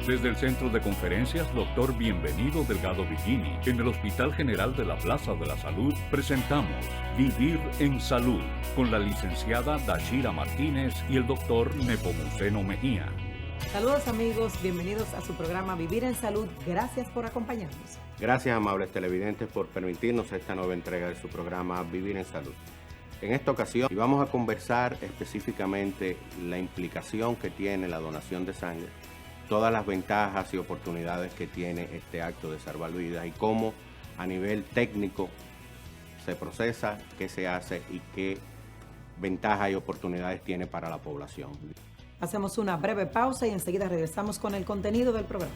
Desde el Centro de Conferencias Dr. Bienvenido Delgado Villini, en el Hospital General de la Plaza de la Salud, presentamos Vivir en Salud, con la licenciada Dashira Martínez y el Dr. Nepomuceno Mejía. Saludos amigos, bienvenidos a su programa Vivir en Salud. Gracias por acompañarnos. Gracias, amables televidentes, por permitirnos esta nueva entrega de su programa Vivir en Salud. En esta ocasión vamos a conversar específicamente la implicación que tiene la donación de sangre, todas las ventajas y oportunidades que tiene este acto de salvar vidas y cómo a nivel técnico se procesa, qué se hace y qué ventajas y oportunidades tiene para la población. Hacemos una breve pausa y enseguida regresamos con el contenido del programa.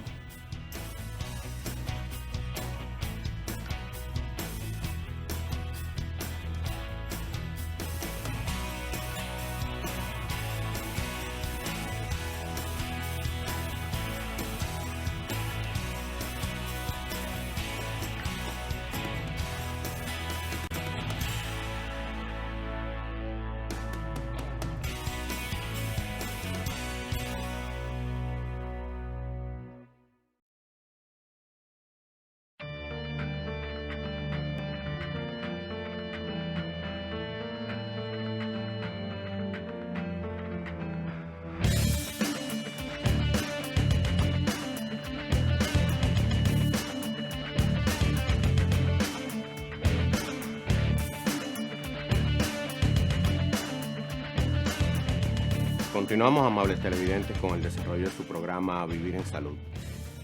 Continuamos, amables televidentes, con el desarrollo de su programa Vivir en Salud.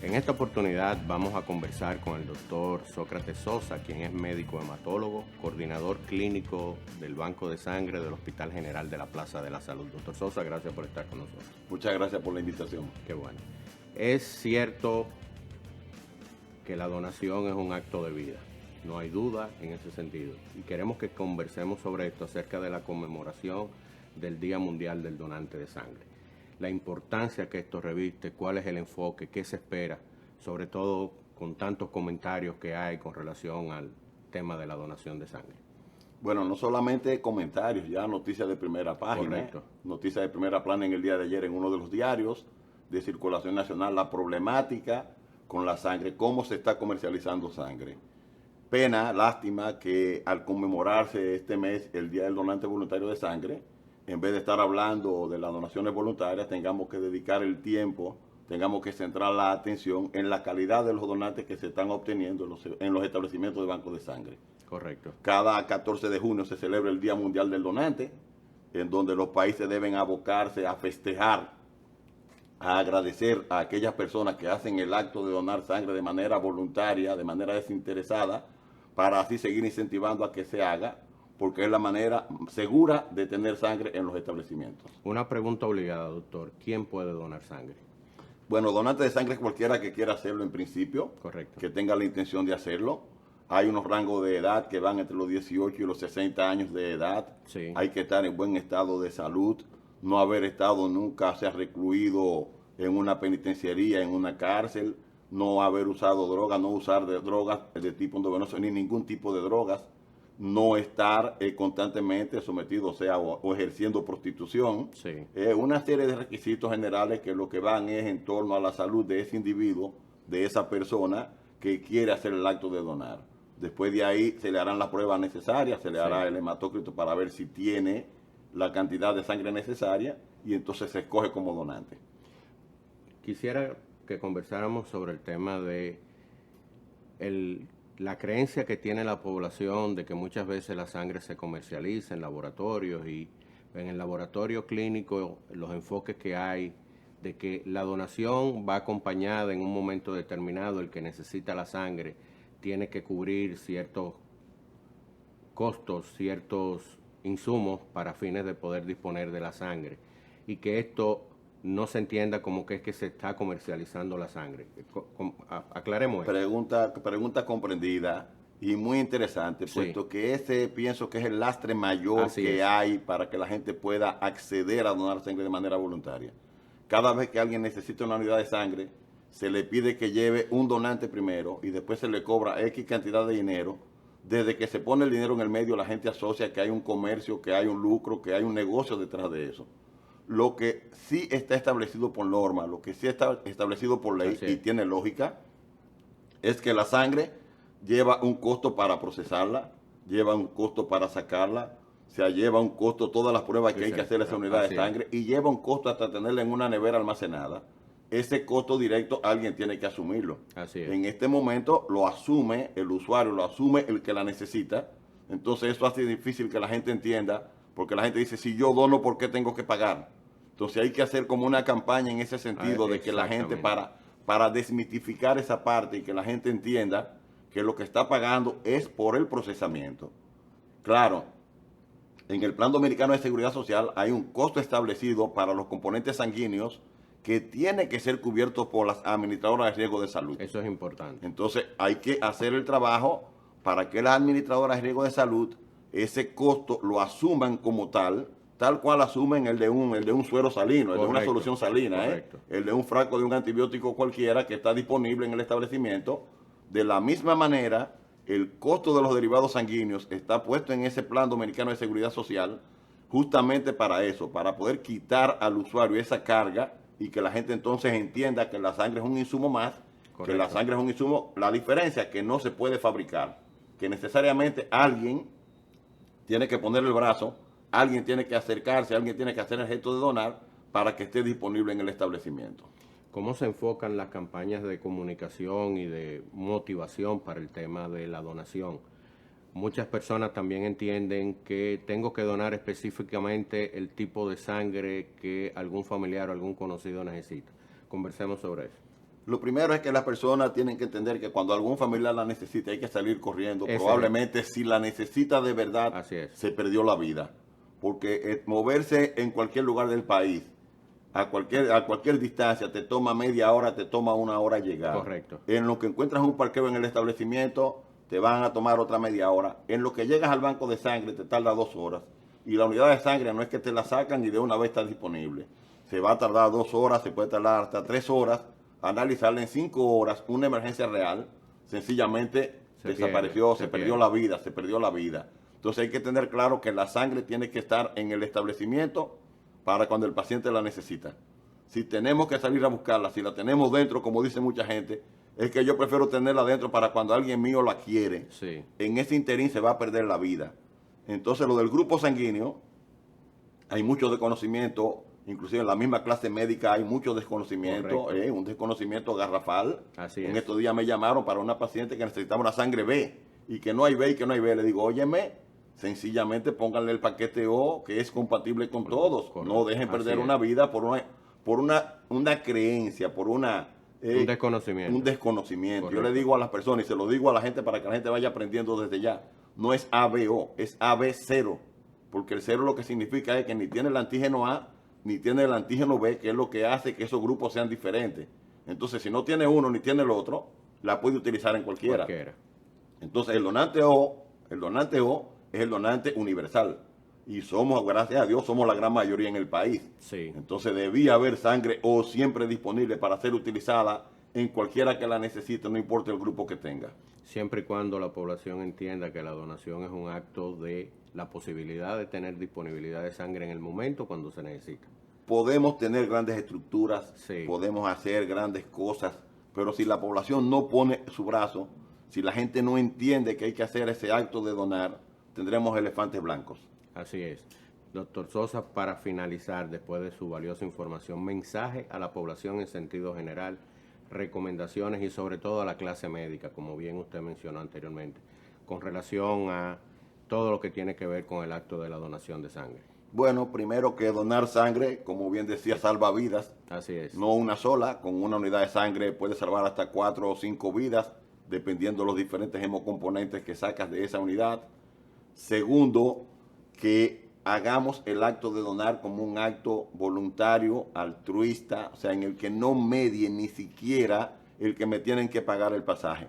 En esta oportunidad vamos a conversar con el doctor Sócrates Sosa, quien es médico hematólogo, coordinador clínico del Banco de Sangre del Hospital General de la Plaza de la Salud. Doctor Sosa, gracias por estar con nosotros. Muchas gracias por la invitación. Qué bueno. Es cierto que la donación es un acto de vida, no hay duda en ese sentido. Y queremos que conversemos sobre esto acerca de la conmemoración del Día Mundial del Donante de Sangre. La importancia que esto reviste, cuál es el enfoque, qué se espera, sobre todo con tantos comentarios que hay con relación al tema de la donación de sangre. Bueno, no solamente comentarios, ya noticias de primera página. Correcto. Noticias de primera plana en el día de ayer en uno de los diarios de circulación nacional, la problemática con la sangre, cómo se está comercializando sangre. Pena, lástima que al conmemorarse este mes el Día del Donante Voluntario de Sangre, en vez de estar hablando de las donaciones voluntarias, tengamos que dedicar el tiempo, tengamos que centrar la atención en la calidad de los donantes que se están obteniendo en los establecimientos de bancos de sangre. Correcto. Cada 14 de junio se celebra el Día Mundial del Donante, en donde los países deben abocarse a festejar, a agradecer a aquellas personas que hacen el acto de donar sangre de manera voluntaria, de manera desinteresada, para así seguir incentivando a que se haga, porque es la manera segura de tener sangre en los establecimientos. Una pregunta obligada, doctor. ¿Quién puede donar sangre? Bueno, donante de sangre es cualquiera que quiera hacerlo en principio. Correcto. Que tenga la intención de hacerlo. Hay unos rangos de edad que van entre los 18 y los 60 años de edad. Sí. Hay que estar en buen estado de salud, no haber estado nunca, se ha recluido en una penitenciaría, en una cárcel, no haber usado drogas, no usar de drogas de tipo endovenoso, ni ningún tipo de drogas. No estar constantemente sometido, o sea, o ejerciendo prostitución. Sí. Una serie de requisitos generales que lo que van es en torno a la salud de ese individuo, de esa persona que quiere hacer el acto de donar. Después de ahí se le harán las pruebas necesarias, se le hará el hematócrito para ver si tiene la cantidad de sangre necesaria y entonces se escoge como donante. Quisiera que conversáramos sobre el tema de la creencia que tiene la población de que muchas veces la sangre se comercializa en laboratorios y en el laboratorio clínico los enfoques que hay de que la donación va acompañada en un momento determinado, el que necesita la sangre tiene que cubrir ciertos costos, ciertos insumos para fines de poder disponer de la sangre y que esto no se entienda como que es que se está comercializando la sangre. Aclaremos esto. Pregunta comprendida y muy interesante, Sí. puesto que ese pienso que es el lastre mayor Así que es. hay para que la gente pueda acceder a donar sangre de manera voluntaria. Cada vez que alguien necesita una unidad de sangre, se le pide que lleve un donante primero y después se le cobra X cantidad de dinero. Desde que se pone el dinero en el medio, la gente asocia que hay un comercio, que hay un lucro, que hay un negocio detrás de eso. lo que sí está establecido por norma, lo que sí está establecido por ley y tiene lógica, es que la sangre lleva un costo para procesarla, lleva un costo para sacarla, o sea, lleva un costo todas las pruebas que hay que hacer a esa unidad de sangre y lleva un costo hasta tenerla en una nevera almacenada. Ese costo directo alguien tiene que asumirlo. Así es. En este momento lo asume el usuario, lo asume el que la necesita. Entonces eso hace difícil que la gente entienda, porque la gente dice, si yo dono, ¿por qué tengo que pagar? Entonces hay que hacer como una campaña en ese sentido de que la gente, para desmitificar esa parte y que la gente entienda que lo que está pagando es por el procesamiento. Claro, en el Plan Dominicano de Seguridad Social hay un costo establecido para los componentes sanguíneos que tiene que ser cubierto por las administradoras de riesgo de salud. Eso es importante. Entonces hay que hacer el trabajo para que las administradoras de riesgo de salud ese costo lo asuman como tal cual asumen el de un suero salino, el de una solución salina, el de un frasco de un antibiótico cualquiera que está disponible en el establecimiento. De la misma manera, el costo de los derivados sanguíneos está puesto en ese Plan Dominicano de Seguridad Social justamente para eso, para poder quitar al usuario esa carga y que la gente entonces entienda que la sangre es un insumo más, que la sangre es un insumo, la diferencia es que no se puede fabricar, que necesariamente alguien tiene que poner el brazo, alguien tiene que acercarse, alguien tiene que hacer el gesto de donar para que esté disponible en el establecimiento. ¿Cómo se enfocan las campañas de comunicación y de motivación para el tema de la donación? Muchas personas también entienden que tengo que donar específicamente el tipo de sangre que algún familiar o algún conocido necesita. Conversemos sobre eso. Lo primero es que las personas tienen que entender que cuando algún familiar la necesita hay que salir corriendo. Probablemente si la necesita de verdad, se perdió la vida. Porque moverse en cualquier lugar del país, a cualquier distancia, te toma media hora, te toma una hora llegar. Correcto. En lo que encuentras un parqueo en el establecimiento, te van a tomar otra media hora. En lo que llegas al banco de sangre, te tarda 2 horas. Y la unidad de sangre no es que te la sacan y de una vez está disponible. Se va a tardar 2 horas, se puede tardar hasta 3 horas. Analizarla en 5 horas, una emergencia real, sencillamente desapareció, se perdió la vida. Entonces hay que tener claro que la sangre tiene que estar en el establecimiento para cuando el paciente la necesita. Si tenemos que salir a buscarla, si la tenemos dentro, como dice mucha gente, es que yo prefiero tenerla dentro para cuando alguien mío la quiere. Sí. En ese interín se va a perder la vida. Entonces lo del grupo sanguíneo, hay mucho desconocimiento, inclusive en la misma clase médica hay mucho desconocimiento, un desconocimiento garrafal. Así es. En estos días me llamaron para una paciente que necesitaba una sangre B y que no hay B y que no hay B. Le digo, óyeme, sencillamente pónganle el paquete O que es compatible con todos. Correcto. No dejen perder una vida por una creencia, por un desconocimiento. Correcto. Yo le digo a las personas y se lo digo a la gente para que la gente vaya aprendiendo desde ya. No es ABO, es AB0. Porque el 0 lo que significa es que ni tiene el antígeno A ni tiene el antígeno B, que es lo que hace que esos grupos sean diferentes. Entonces, si no tiene uno ni tiene el otro, la puede utilizar en cualquiera. Entonces, el donante O es el donante universal. Y somos, gracias a Dios, somos la gran mayoría en el país. Sí. Entonces, debía haber sangre O siempre disponible para ser utilizada en cualquiera que la necesite, no importa el grupo que tenga. Siempre y cuando la población entienda que la donación es un acto de la posibilidad de tener disponibilidad de sangre en el momento cuando se necesita. Podemos tener grandes estructuras, podemos hacer grandes cosas, pero si la población no pone su brazo, si la gente no entiende que hay que hacer ese acto de donar, tendremos elefantes blancos. Así es. Doctor Sosa, para finalizar, después de su valiosa información, mensaje a la población en sentido general, recomendaciones y sobre todo a la clase médica, como bien usted mencionó anteriormente, con relación a todo lo que tiene que ver con el acto de la donación de sangre. Bueno, primero que donar sangre, como bien decía, salva vidas. Así es. No una sola, con una unidad de sangre puede salvar hasta 4 o 5 vidas, dependiendo de los diferentes hemocomponentes que sacas de esa unidad. Segundo, que hagamos el acto de donar como un acto voluntario, altruista, o sea, en el que no medie ni siquiera el que me tienen que pagar el pasaje.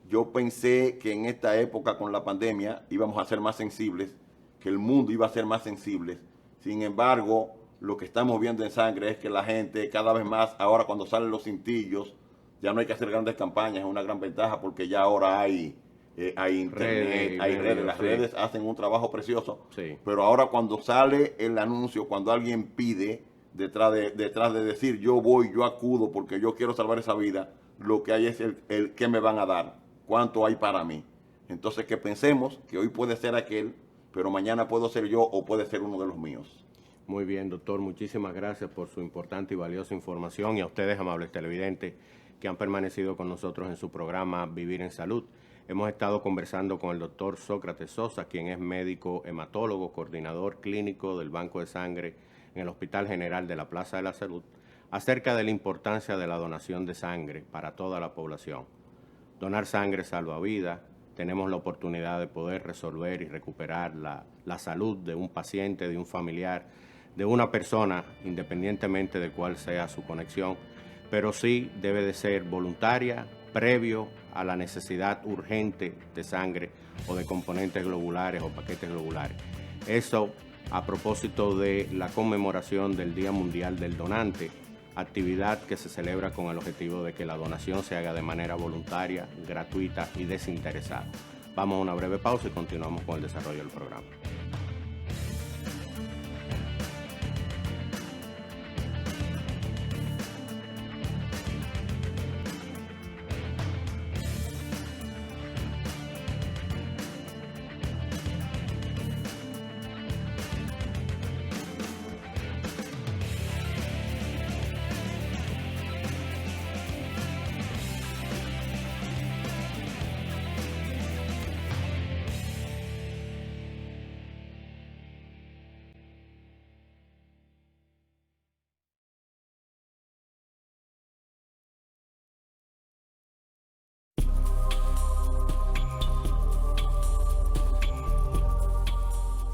Yo pensé que en esta época con la pandemia íbamos a ser más sensibles, que el mundo iba a ser más sensible. Sin embargo, lo que estamos viendo en sangre es que la gente cada vez más, ahora cuando salen los cintillos, ya no hay que hacer grandes campañas, es una gran ventaja porque ya ahora hay internet, hay redes, las redes hacen un trabajo precioso, pero ahora cuando sale el anuncio, cuando alguien pide, detrás de decir yo voy, yo acudo porque yo quiero salvar esa vida. Lo que hay es el qué me van a dar, cuánto hay para mí. Entonces que pensemos que hoy puede ser aquel, pero mañana puedo ser yo o puede ser uno de los míos. Muy bien, doctor, muchísimas gracias por su importante y valiosa información y a ustedes, amables televidentes, que han permanecido con nosotros en su programa Vivir en Salud. Hemos estado conversando con el doctor Sócrates Sosa, quien es médico hematólogo, coordinador clínico del Banco de Sangre en el Hospital General de la Plaza de la Salud, acerca de la importancia de la donación de sangre para toda la población. Donar sangre salva vidas. Tenemos la oportunidad de poder resolver y recuperar la salud de un paciente, de un familiar, de una persona, independientemente de cuál sea su conexión, pero sí debe de ser voluntaria, previo a la necesidad urgente de sangre o de componentes globulares o paquetes globulares. Eso a propósito de la conmemoración del Día Mundial del Donante, actividad que se celebra con el objetivo de que la donación se haga de manera voluntaria, gratuita y desinteresada. Vamos a una breve pausa y continuamos con el desarrollo del programa.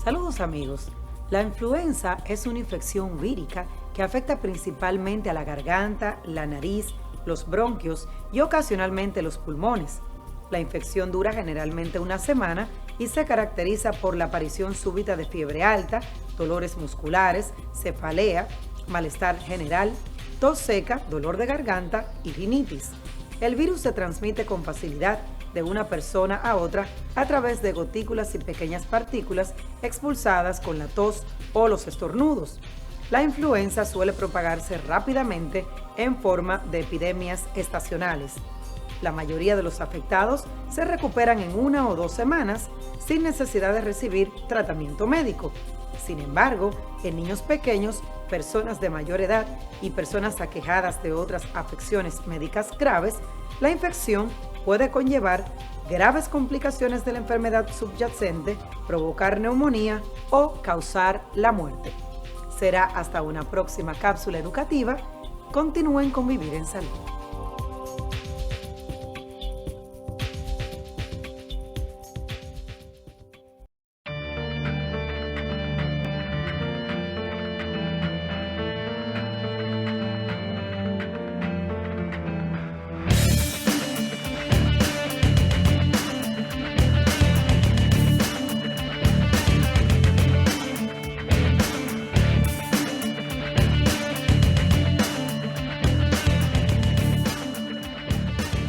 Saludos amigos. La influenza es una infección vírica que afecta principalmente a la garganta, la nariz, los bronquios y ocasionalmente los pulmones. La infección dura generalmente una semana y se caracteriza por la aparición súbita de fiebre alta, dolores musculares, cefalea, malestar general, tos seca, dolor de garganta y rinitis. El virus se transmite con facilidad de una persona a otra a través de gotículas y pequeñas partículas expulsadas con la tos o los estornudos. La influenza suele propagarse rápidamente en forma de epidemias estacionales. La mayoría de los afectados se recuperan en 1 o 2 semanas sin necesidad de recibir tratamiento médico. Sin embargo, en niños pequeños, personas de mayor edad y personas aquejadas de otras afecciones médicas graves, la infección puede conllevar graves complicaciones de la enfermedad subyacente, provocar neumonía o causar la muerte. Será hasta una próxima cápsula educativa. Continúen con Vivir en Salud.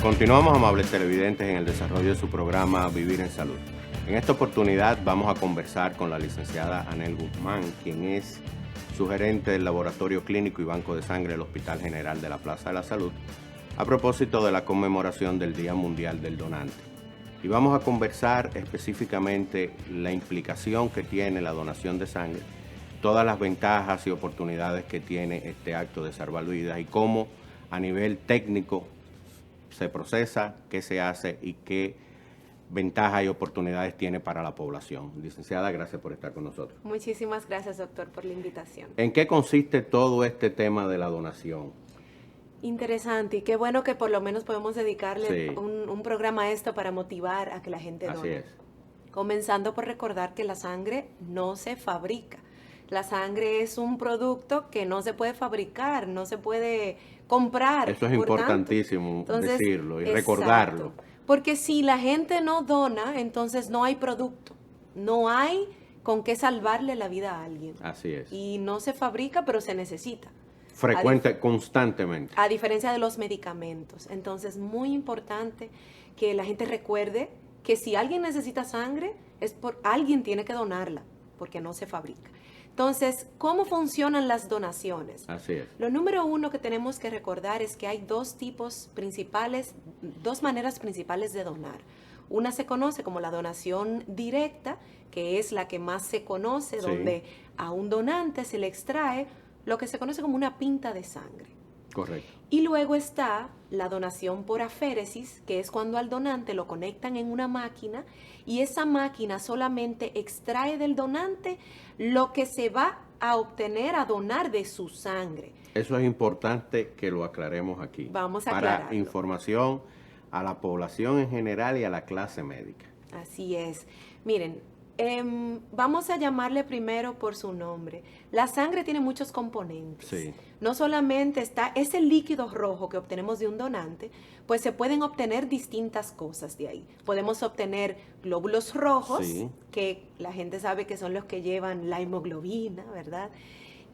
Continuamos, amables televidentes, en el desarrollo de su programa Vivir en Salud. En esta oportunidad vamos a conversar con la licenciada Anel Guzmán, quien es sugerente del Laboratorio Clínico y Banco de Sangre del Hospital General de la Plaza de la Salud, a propósito de la conmemoración del Día Mundial del Donante. Y vamos a conversar específicamente la implicación que tiene la donación de sangre, todas las ventajas y oportunidades que tiene este acto de salvar vidas y cómo a nivel técnico se procesa, qué se hace y qué ventajas y oportunidades tiene para la población. Licenciada, gracias por estar con nosotros. Muchísimas gracias, doctor, por la invitación. ¿En qué consiste todo este tema de la donación? Interesante, y qué bueno que por lo menos podemos dedicarle Sí. un programa a esto para motivar a que la gente done. Así es. Comenzando por recordar que la sangre no se fabrica. La sangre es un producto que no se puede fabricar, no se puede comprar. Eso es Por tanto, importantísimo entonces, decirlo y exacto. recordarlo. Porque si la gente no dona, entonces no hay producto, no hay con qué salvarle la vida a alguien. Así es. Y no se fabrica, pero se necesita. Constantemente. A diferencia de los medicamentos. Entonces, muy importante que la gente recuerde que si alguien necesita sangre, alguien tiene que donarla, porque no se fabrica. Entonces, ¿cómo funcionan las donaciones? Así es. Lo número uno que tenemos que recordar es que hay dos maneras principales de donar. Una se conoce como la donación directa, que es la que más se conoce, Sí. donde a un donante se le extrae lo que se conoce como una pinta de sangre. Correcto. Y luego está la donación por aféresis, que es cuando al donante lo conectan en una máquina y esa máquina solamente extrae del donante lo que se va a obtener, a donar de su sangre. Eso es importante que lo aclaremos aquí. Vamos a para aclararlo. información a la población en general y a la clase médica. Así es. Miren, vamos a llamarle primero por su nombre. La sangre tiene muchos componentes. Sí. No solamente está ese líquido rojo que obtenemos de un donante, pues se pueden obtener distintas cosas de ahí. Podemos obtener glóbulos rojos, Sí. que la gente sabe que son los que llevan la hemoglobina, ¿verdad?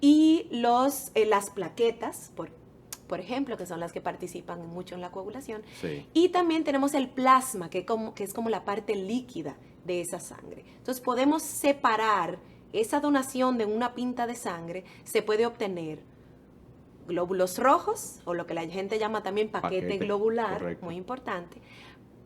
Y las plaquetas, por ejemplo, que son las que participan mucho en la coagulación. Sí. Y también tenemos el plasma, que es como la parte líquida de esa sangre. Entonces podemos separar esa donación de una pinta de sangre, se puede obtener glóbulos rojos, o lo que la gente llama también paquete globular, correcto. muy importante,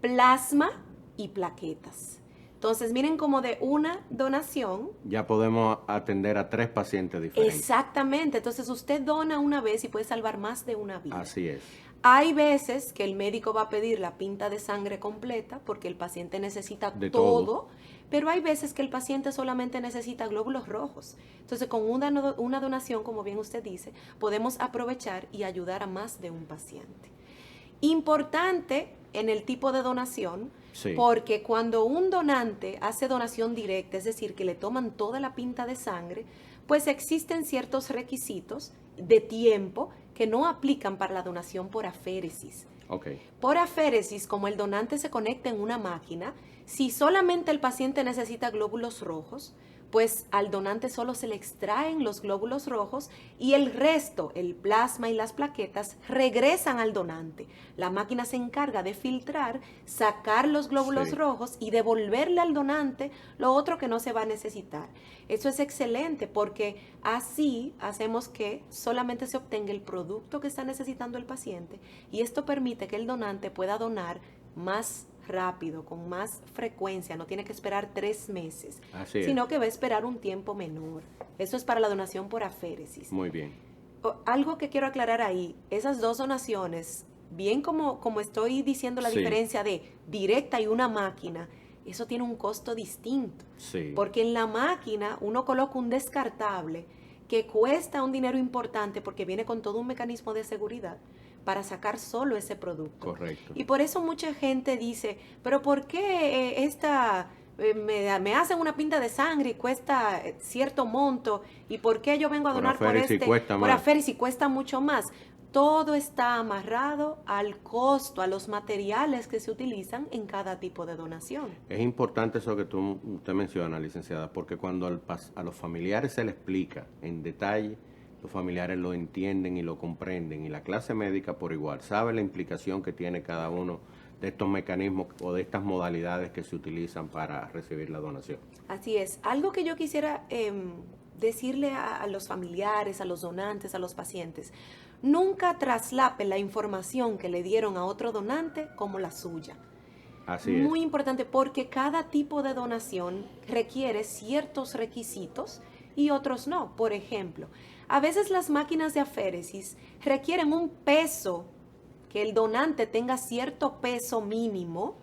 plasma y plaquetas. Entonces miren como de una donación. Ya podemos atender a 3 pacientes diferentes. Exactamente, entonces usted dona una vez y puede salvar más de una vida. Así es. Hay veces que el médico va a pedir la pinta de sangre completa porque el paciente necesita De todo, todo. pero hay veces que el paciente solamente necesita glóbulos rojos. Entonces, con una donación, como bien usted dice, podemos aprovechar y ayudar a más de un paciente. Importante en el tipo de donación, Sí. porque cuando un donante hace donación directa, es decir, que le toman toda la pinta de sangre, pues existen ciertos requisitos de tiempo que no aplican para la donación por aféresis. Ok. Por aféresis, como el donante se conecta en una máquina, si solamente el paciente necesita glóbulos rojos, pues al donante solo se le extraen los glóbulos rojos y el resto, el plasma y las plaquetas, regresan al donante. La máquina se encarga de filtrar, sacar los glóbulos Sí. rojos y devolverle al donante lo otro que no se va a necesitar. Eso es excelente porque así hacemos que solamente se obtenga el producto que está necesitando el paciente y esto permite que el donante pueda donar más rápido, con más frecuencia, no tiene que esperar 3 meses, Así es. sino que va a esperar un tiempo menor. Eso es para la donación por aféresis. Muy bien. Algo que quiero aclarar ahí, esas dos donaciones, bien como estoy diciendo la Sí. diferencia de directa y una máquina, eso tiene un costo distinto. Sí. Porque en la máquina uno coloca un descartable que cuesta un dinero importante porque viene con todo un mecanismo de seguridad para sacar solo ese producto. Correcto. Y por eso mucha gente dice, pero ¿por qué me hacen una pinta de sangre y cuesta cierto monto? ¿Y por qué yo vengo a Por donar por aféresis cuesta por más. aféresis cuesta mucho más? Todo está amarrado al costo, a los materiales que se utilizan en cada tipo de donación. Es importante eso que usted menciona, licenciada, porque cuando a los familiares se le explica en detalle, los familiares lo entienden y lo comprenden, y la clase médica por igual sabe la implicación que tiene cada uno de estos mecanismos o de estas modalidades que se utilizan para recibir la donación. Así es. Algo que yo quisiera decirle a los familiares, a los donantes, a los pacientes, nunca traslape la información que le dieron a otro donante como la suya. Así es. Muy importante porque cada tipo de donación requiere ciertos requisitos y otros no. Por ejemplo, a veces las máquinas de aféresis requieren un peso, que el donante tenga cierto peso mínimo,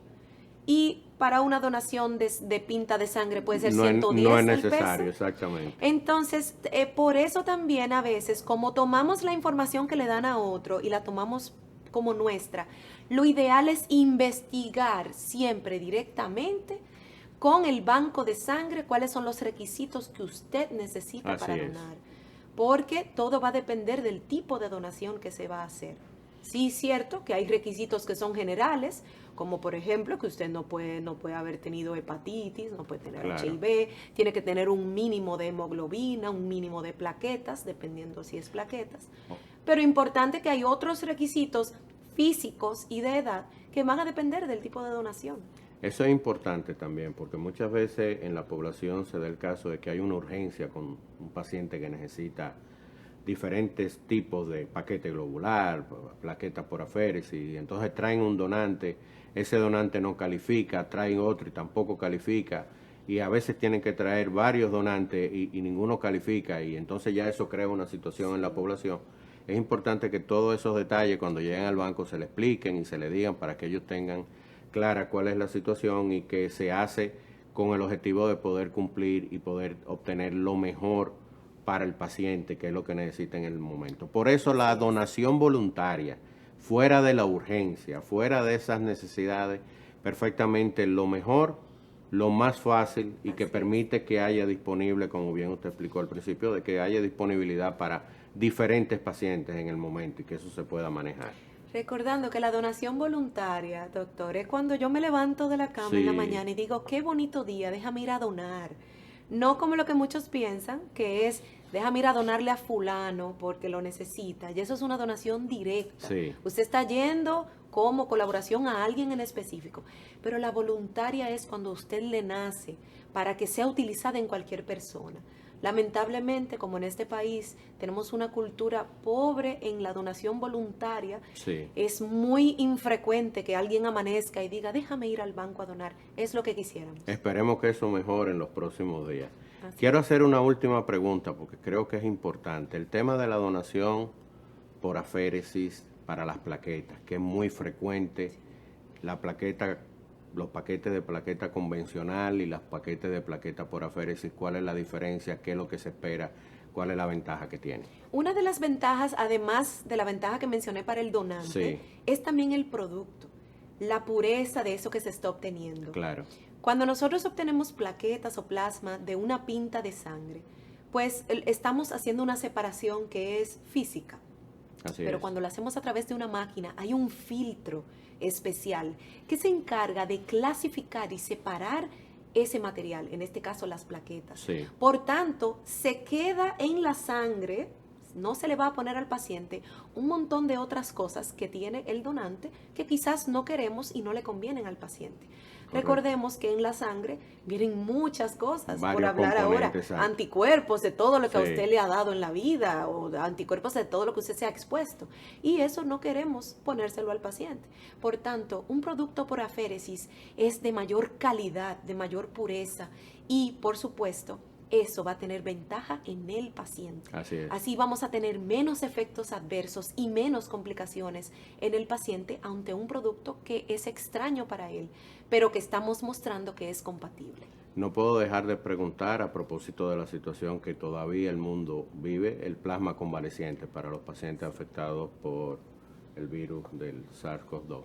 y para una donación de pinta de sangre puede ser 110 no es el peso. necesario, exactamente. Entonces, por eso también a veces, como tomamos la información que le dan a otro y la tomamos como nuestra, lo ideal es investigar siempre directamente con el banco de sangre cuáles son los requisitos que usted necesita Así para es. donar. Porque todo va a depender del tipo de donación que se va a hacer. Sí, es cierto que hay requisitos que son generales, como por ejemplo que usted no puede haber tenido hepatitis, no puede tener Claro. HIV, tiene que tener un mínimo de hemoglobina, un mínimo de plaquetas, dependiendo si es plaquetas. Oh. Pero importante que hay otros requisitos físicos y de edad que van a depender del tipo de donación. Eso es importante también, porque muchas veces en la población se da el caso de que hay una urgencia con un paciente que necesita diferentes tipos de paquete globular, plaquetas por aféresis, y entonces traen un donante, ese donante no califica, traen otro y tampoco califica, y a veces tienen que traer varios donantes y ninguno califica, y entonces ya eso crea una situación en la población. Es importante que todos esos detalles cuando lleguen al banco se le expliquen y se le digan para que ellos tengan clara cuál es la situación y que se hace con el objetivo de poder cumplir y poder obtener lo mejor para el paciente, que es lo que necesita en el momento. Por eso la donación voluntaria, fuera de la urgencia, fuera de esas necesidades, perfectamente lo mejor, lo más fácil y que permite que haya disponible, como bien usted explicó al principio, de que haya disponibilidad para diferentes pacientes en el momento y que eso se pueda manejar. Recordando que la donación voluntaria, doctor, es cuando yo me levanto de la cama en la mañana y digo, qué bonito día, déjame ir a donar. No como lo que muchos piensan, que es, déjame ir a donarle a fulano porque lo necesita. Y eso es una donación directa. Sí. Usted está yendo como colaboración a alguien en específico. Pero la voluntaria es cuando usted le nace para que sea utilizada en cualquier persona. Lamentablemente, como en este país tenemos una cultura pobre en la donación voluntaria, es muy infrecuente que alguien amanezca y diga, déjame ir al banco a donar. Es lo que quisiéramos. Esperemos que eso mejore en los próximos días. Quiero hacer una última pregunta porque creo que es importante. El tema de la donación por aféresis para las plaquetas, que es muy frecuente. La plaqueta, los paquetes de plaqueta convencional y los paquetes de plaqueta por aféresis, ¿cuál es la diferencia? ¿Qué es lo que se espera? ¿Cuál es la ventaja que tiene? Una de las ventajas, además de la ventaja que mencioné para el donante, es también el producto, la pureza de eso que se está obteniendo. Claro. Cuando nosotros obtenemos plaquetas o plasma de una pinta de sangre, pues estamos haciendo una separación que es física. Pero cuando lo hacemos a través de una máquina, hay un filtro especial que se encarga de clasificar y separar ese material, en este caso las plaquetas. Por tanto, se queda en la sangre, no se le va a poner al paciente un montón de otras cosas que tiene el donante que quizás no queremos y no le convienen al paciente. Correcto. Recordemos que en la sangre vienen muchas cosas, por hablar ahora, anticuerpos de todo lo que a usted le ha dado en la vida o anticuerpos de todo lo que usted se ha expuesto. Y eso no queremos ponérselo al paciente. Por tanto, un producto por aféresis es de mayor calidad, de mayor pureza y, por supuesto, eso va a tener ventaja en el paciente. Así vamos a tener menos efectos adversos y menos complicaciones en el paciente ante un producto que es extraño para él, pero que estamos mostrando que es compatible. No puedo dejar de preguntar a propósito de la situación que todavía el mundo vive, el plasma convaleciente para los pacientes afectados por el virus del SARS-CoV-2.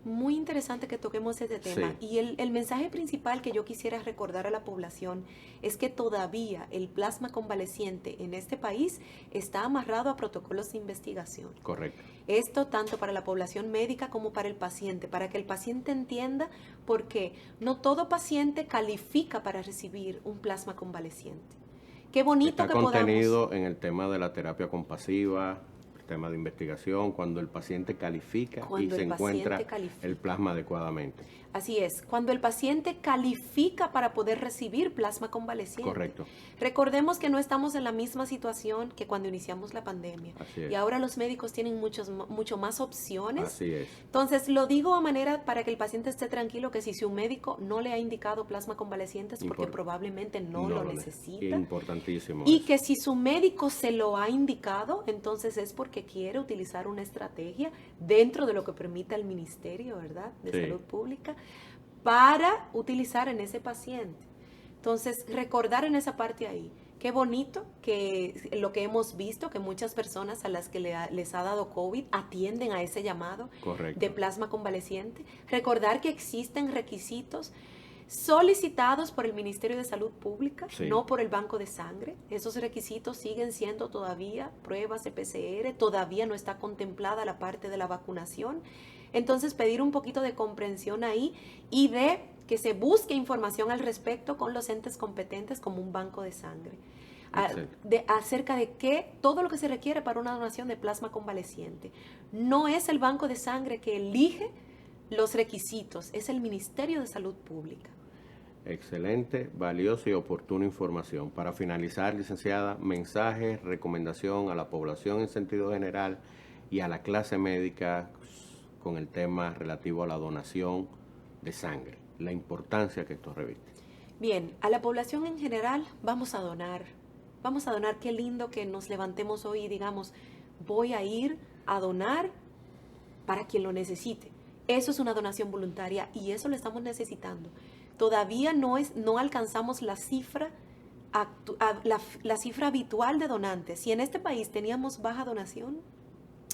Muy interesante que toquemos ese tema. Y el mensaje principal que yo quisiera recordar a la población es que todavía el plasma convaleciente en este país está amarrado a protocolos de investigación. Correcto. Esto tanto para la población médica como para el paciente, para que el paciente entienda por qué no todo paciente califica para recibir un plasma convaleciente. Qué bonito que podamos... Está contenido en el tema de la terapia compasiva, tema de investigación, cuando el paciente califica y se encuentra el plasma adecuadamente. Así es, cuando el paciente califica para poder recibir plasma convaleciente. Correcto. Recordemos que no estamos en la misma situación que cuando iniciamos la pandemia. Así es. Y ahora los médicos tienen mucho más opciones. Así es. Entonces, lo digo a manera para que el paciente esté tranquilo que si su médico no le ha indicado plasma convaleciente es porque probablemente no lo necesita. Importantísimo. Y que si su médico se lo ha indicado, entonces es porque quiere utilizar una estrategia dentro de lo que permita el Ministerio, ¿verdad?, de Salud Pública, para utilizar en ese paciente. Entonces, recordar en esa parte ahí, qué bonito que lo que hemos visto, que muchas personas a las que les ha dado COVID atienden a ese llamado de plasma convaleciente. Recordar que existen requisitos solicitados por el Ministerio de Salud Pública, no por el Banco de Sangre. Esos requisitos siguen siendo todavía pruebas de PCR, todavía no está contemplada la parte de la vacunación. Entonces, pedir un poquito de comprensión ahí y de que se busque información al respecto con los entes competentes como un banco de sangre. Acerca de todo lo que se requiere para una donación de plasma convaleciente. No es el banco de sangre que elige los requisitos es el Ministerio de Salud Pública. Excelente, valiosa y oportuna información. Para finalizar, licenciada, mensaje, recomendación a la población en sentido general y a la clase médica con el tema relativo a la donación de sangre, la importancia que esto reviste. Bien, a la población en general vamos a donar. Vamos a donar, qué lindo que nos levantemos hoy y digamos, voy a ir a donar para quien lo necesite. Eso es una donación voluntaria y eso lo estamos necesitando. Todavía no alcanzamos la cifra, la cifra habitual de donantes. Si en este país teníamos baja donación,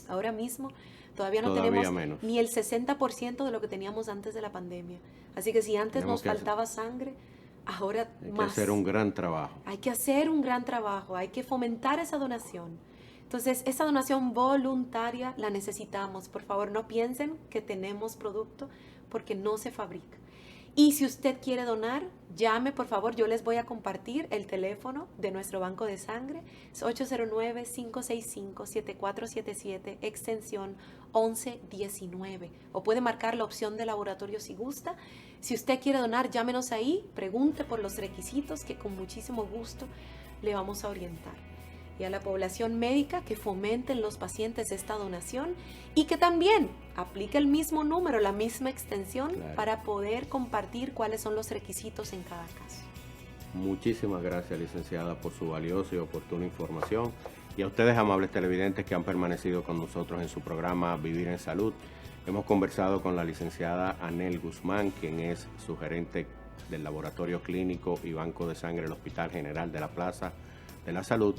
ahora mismo todavía no tenemos menos, ni el 60% de lo que teníamos antes de la pandemia. Así que si antes nos faltaba sangre, ahora más. Hay que hacer un gran trabajo. Hay que hacer un gran trabajo, hay que fomentar esa donación. Entonces, esa donación voluntaria la necesitamos. Por favor, no piensen que tenemos producto porque no se fabrica. Y si usted quiere donar, llame, por favor. Yo les voy a compartir el teléfono de nuestro banco de sangre. Es 809-565-7477, extensión 1119. O puede marcar la opción de laboratorio si gusta. Si usted quiere donar, llámenos ahí. Pregunte por los requisitos que con muchísimo gusto le vamos a orientar. Y a la población médica que fomenten los pacientes esta donación y que también aplique el mismo número, la misma extensión, claro, para poder compartir cuáles son los requisitos en cada caso. Muchísimas gracias, licenciada, por su valiosa y oportuna información. Y a ustedes, amables televidentes, que han permanecido con nosotros en su programa Vivir en Salud. Hemos conversado con la licenciada Anel Guzmán, quien es su gerente del Laboratorio Clínico y Banco de Sangre del Hospital General de la Plaza de la Salud,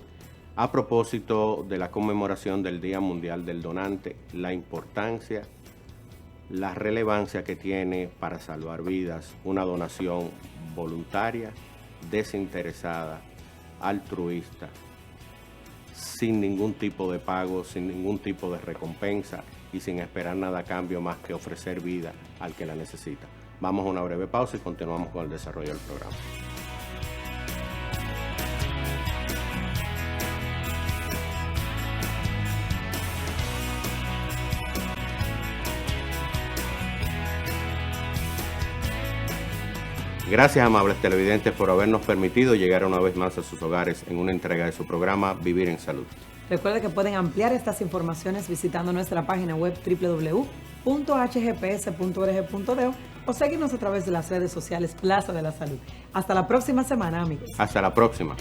a propósito de la conmemoración del Día Mundial del Donante, la importancia, la relevancia que tiene para salvar vidas una donación voluntaria, desinteresada, altruista, sin ningún tipo de pago, sin ningún tipo de recompensa y sin esperar nada a cambio más que ofrecer vida al que la necesita. Vamos a una breve pausa y continuamos con el desarrollo del programa. Gracias, amables televidentes, por habernos permitido llegar una vez más a sus hogares en una entrega de su programa Vivir en Salud. Recuerde que pueden ampliar estas informaciones visitando nuestra página web www.hgps.org.do o seguirnos a través de las redes sociales Plaza de la Salud. Hasta la próxima semana, amigos. Hasta la próxima.